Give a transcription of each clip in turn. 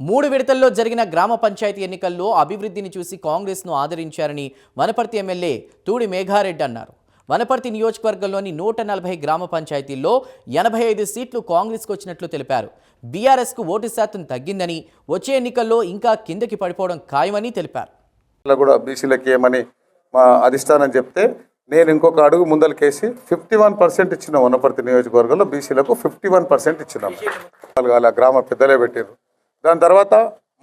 మూడు విడతల్లో జరిగిన గ్రామ పంచాయతీ ఎన్నికల్లో అభివృద్ధిని చూసి కాంగ్రెస్ను ఆదరించారని వనపర్తి ఎమ్మెల్యే తూడి మేఘారెడ్డి అన్నారు. వనపర్తి నియోజకవర్గంలోని 140 గ్రామ పంచాయతీల్లో 85 సీట్లు కాంగ్రెస్కు వచ్చినట్లు తెలిపారు. బీఆర్ఎస్కు ఓటు శాతం తగ్గిందని, వచ్చే ఎన్నికల్లో ఇంకా కిందకి పడిపోవడం ఖాయమని తెలిపారు. బీసీలకి ఏమని మా అధిష్టానం చెప్తే నేను ఇంకొక అడుగు ముందలకేసి 51% ఇచ్చిన వనపర్తి నియోజకవర్గంలో బీసీలకు 51% ఇచ్చినాం. గ్రామ పెద్దలే పెట్టారు. దాని తర్వాత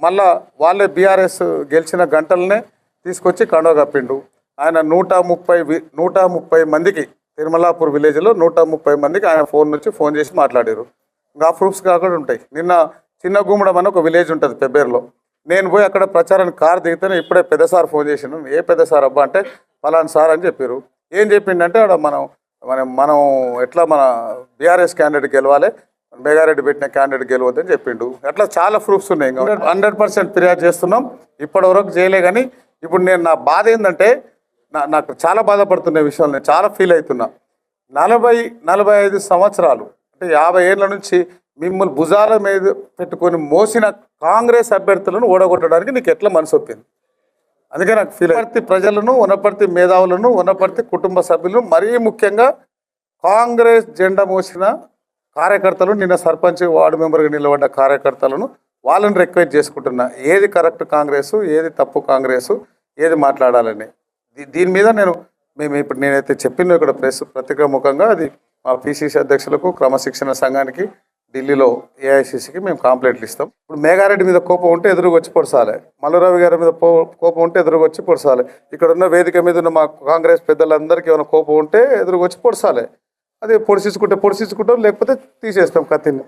మళ్ళా వాళ్ళే బీఆర్ఎస్ గెలిచిన గంటలనే తీసుకొచ్చి కండవ కప్పిండు. ఆయన 130 మందికి తిరుమలాపూర్ విలేజ్లో 130 మందికి ఆయన ఫోన్ చేసి మాట్లాడారు. ఇంకా ప్రూఫ్స్ కాకుండా ఉంటాయి. నిన్న చిన్న గుమ్మడం అని ఒక విలేజ్ ఉంటుంది పెబ్బేరులో. నేను పోయి అక్కడ ప్రచారానికి కారు దిగితేనే ఇప్పుడే పెద్ద సార్ ఫోన్ చేసినాను. ఏ పెద్ద సార్ అబ్బా అంటే ఫలానా సార్ అని చెప్పారు. ఏం చెప్పిండంటే అక్కడ మనం ఎట్లా మన బీఆర్ఎస్ క్యాండిడేట్ గెలవాలి, మేఘారెడ్డి పెట్టిన క్యాండిడేట్ గెలవద్దని చెప్పిండు. అట్లా చాలా ప్రూఫ్స్ ఉన్నాయి. 100% ఫిర్యాదు చేస్తున్నాం. ఇప్పటివరకు చేయలే. కానీ ఇప్పుడు నా బాధ ఏంటంటే నాకు చాలా బాధపడుతున్న విషయాలు నేను చాలా ఫీల్ అవుతున్నా. 40-45 సంవత్సరాలు అంటే 50 ఏళ్ళ నుంచి మిమ్మల్ని భుజాల మీద పెట్టుకొని మోసిన కాంగ్రెస్ అభ్యర్థులను ఓడగొట్టడానికి నీకు ఎట్లా మనసు ఒప్పింది? అందుకే నాకు ఫీల్. వనపర్తి ప్రజలను, వనపర్తి మేధావులను, వనపర్తి కుటుంబ సభ్యులను, మరీ ముఖ్యంగా కాంగ్రెస్ జెండా మోసిన కార్యకర్తలు, నిన్న సర్పంచ్ వార్డు మెంబర్గా నిలబడ్డ కార్యకర్తలను వాళ్ళని రిక్వెస్ట్ చేసుకుంటున్నా. ఏది కరెక్ట్ కాంగ్రెసు, ఏది తప్పు కాంగ్రెసు, ఏది మాట్లాడాలని. దీని మీద నేనైతే చెప్పిన ఇక్కడ పత్రికా ముఖంగా అది మా పిసిసి అధ్యక్షులకు, క్రమశిక్షణ సంఘానికి, ఢిల్లీలో ఏఐసిసికి మేము కంప్లైంట్లు ఇస్తాం. ఇప్పుడు మేఘారెడ్డి మీద కోపం ఉంటే ఎదురుగా వచ్చి పొడసాలి, మల్లురావు గారి మీద కోపం ఉంటే ఎదురుగా వచ్చి పొడసాలి, ఇక్కడ ఉన్న వేదిక మీద ఉన్న మా కాంగ్రెస్ పెద్దలందరికీ ఏమైనా కోపం ఉంటే ఎదురుగా వచ్చి పొడసాలి. అది పొడిచించుకుంటాం, లేకపోతే తీసేస్తాం కత్తిని.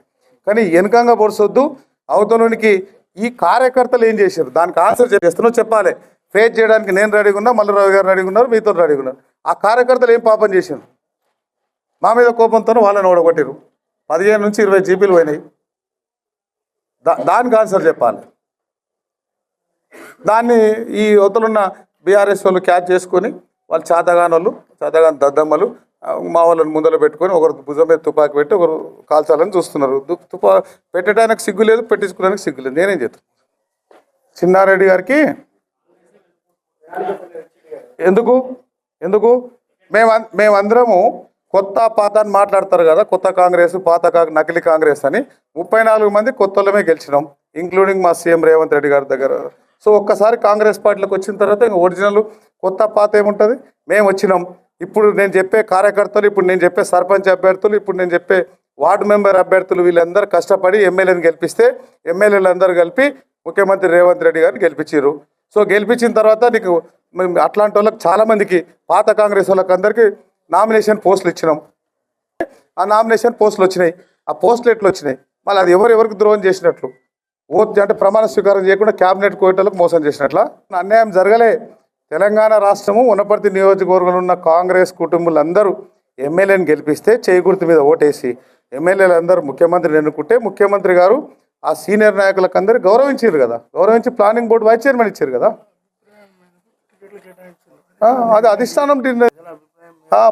కానీ వెనకంగా పొడిసొద్దు. అవతలోనికి ఈ కార్యకర్తలు ఏం చేశారు దానికి ఆన్సర్ చేస్తున్నావు చెప్పాలి. ఫేస్ చేయడానికి నేను రెడీగా ఉన్నా, మల్లురావు గారు రెడీగా ఉన్నారు, మీతో రెడీగా ఉన్నారు. ఆ కార్యకర్తలు ఏం పాపం చేశారు? మా మీద కోపంతో వాళ్ళని ఓడగొట్టారు. 15 నుంచి 20 జీబీలు పోయినాయి. దానికి ఆన్సర్ చెప్పాలి. దాన్ని ఈ అవతలున్న బీఆర్ఎస్ వాళ్ళు క్యాచ్ చేసుకొని వాళ్ళు చాతగాని దద్దమ్మలు మా వాళ్ళని ముందర పెట్టుకొని ఒకరు భుజం మీద తుపాకి పెట్టి ఒకరు కాల్చాలని చూస్తున్నారు. పెట్టడానికి సిగ్గు లేదు, పెట్టించుకోవడానికి సిగ్గు లేదు. నేనేం చెప్తాను? చిన్నారెడ్డి గారికి ఎందుకు మేమందరము కొత్త పాత అని మాట్లాడతారు కదా, కొత్త కాంగ్రెస్, నకిలీ కాంగ్రెస్ అని. 34 మంది కొత్తలమే గెలిచినాం, ఇంక్లూడింగ్ మా సీఎం రేవంత్ రెడ్డి గారి దగ్గర. సో ఒక్కసారి కాంగ్రెస్ పార్టీలోకి వచ్చిన తర్వాత ఇంకా ఒరిజినల్ కొత్త పాత ఏముంటుంది? మేము వచ్చినాం. ఇప్పుడు నేను చెప్పే కార్యకర్తలు, ఇప్పుడు నేను చెప్పే సర్పంచ్ అభ్యర్థులు, ఇప్పుడు నేను చెప్పే వార్డు మెంబర్ అభ్యర్థులు, వీళ్ళందరూ కష్టపడి ఎమ్మెల్యేని గెలిపిస్తే ఎమ్మెల్యేలు అందరూ కలిపి ముఖ్యమంత్రి రేవంత్ రెడ్డి గారిని గెలిపించారు. సో గెలిపించిన తర్వాత నీకు అట్లాంటి వాళ్ళకి చాలామందికి, పాత కాంగ్రెస్ వాళ్ళకి అందరికీ నామినేషన్ పోస్టులు ఇచ్చినాం. ఆ నామినేషన్ పోస్టులు వచ్చినాయి. ఆ పోస్టులు ఎట్లు వచ్చినాయి? మళ్ళీ అది ఎవరికి ద్రోహం చేసినట్లు? ఓట్ అంటే ప్రమాణ స్వీకారం చేయకుండా క్యాబినెట్ కోయటలకు మోసం చేసినట్లా? అన్యాయం జరగలే. తెలంగాణ రాష్ట్రము వనపర్తి నియోజకవర్గంలో ఉన్న కాంగ్రెస్ కుటుంబాలందరూ ఎమ్మెల్యేని గెలిపిస్తే చేయి గుర్తు మీద ఓటేసి ఎమ్మెల్యేలు అందరూ ముఖ్యమంత్రిని ఎన్నుకుంటే ముఖ్యమంత్రి గారు ఆ సీనియర్ నాయకులకు అందరూ గౌరవించారు కదా, గౌరవించి ప్లానింగ్ బోర్డు వైస్ చైర్మన్ ఇచ్చారు కదా. అది అధిష్టానం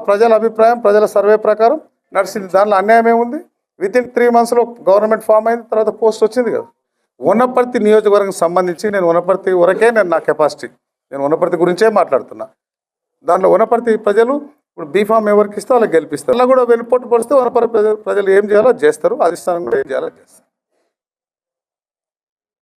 ప్రజల అభిప్రాయం, ప్రజల సర్వే ప్రకారం నడిచింది. దానిలో అన్యాయం ఏముంది? వితిన్ 3 monthsలో గవర్నమెంట్ ఫామ్ అయిన తర్వాత పోస్ట్ వచ్చింది కదా. వనపర్తి నియోజకవర్గం సంబంధించి నేను వనపర్తి వరకే నా కెపాసిటీ, నేను వనపర్తి గురించే మాట్లాడుతున్నా. దాంట్లో వనపర్తి ప్రజలు ఇప్పుడు బీఫామ్ ఎవరికి ఇస్తే వాళ్ళకి గెలిపిస్తారు. అలా కూడా వెనుపోటు పడిస్తే వనపర్తి ప్రజలు ఏం చేయాలో చేస్తారు, అధిష్టానం కూడా ఏం చేయాలో చేస్తారు.